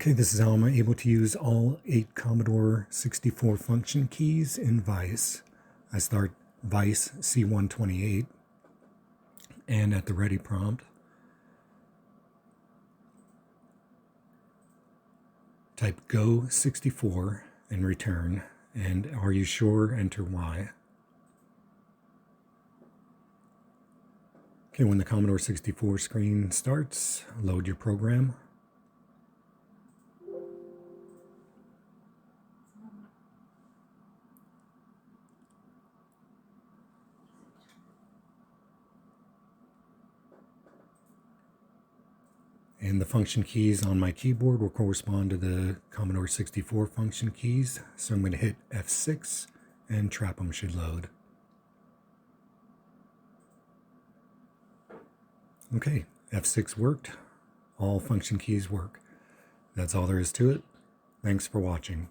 Okay, this is how I'm able to use all 8 Commodore 64 function keys in Vice. I start Vice C128, and at the ready prompt, type Go 64 and return, and are you sure? Enter Y. Okay, when the Commodore 64 screen starts, load your program. And the function keys on my keyboard will correspond to the Commodore 64 function keys. So I'm going to hit F6 and TRAP'em should load. Okay, F6 worked. All function keys work. That's all there is to it. Thanks for watching.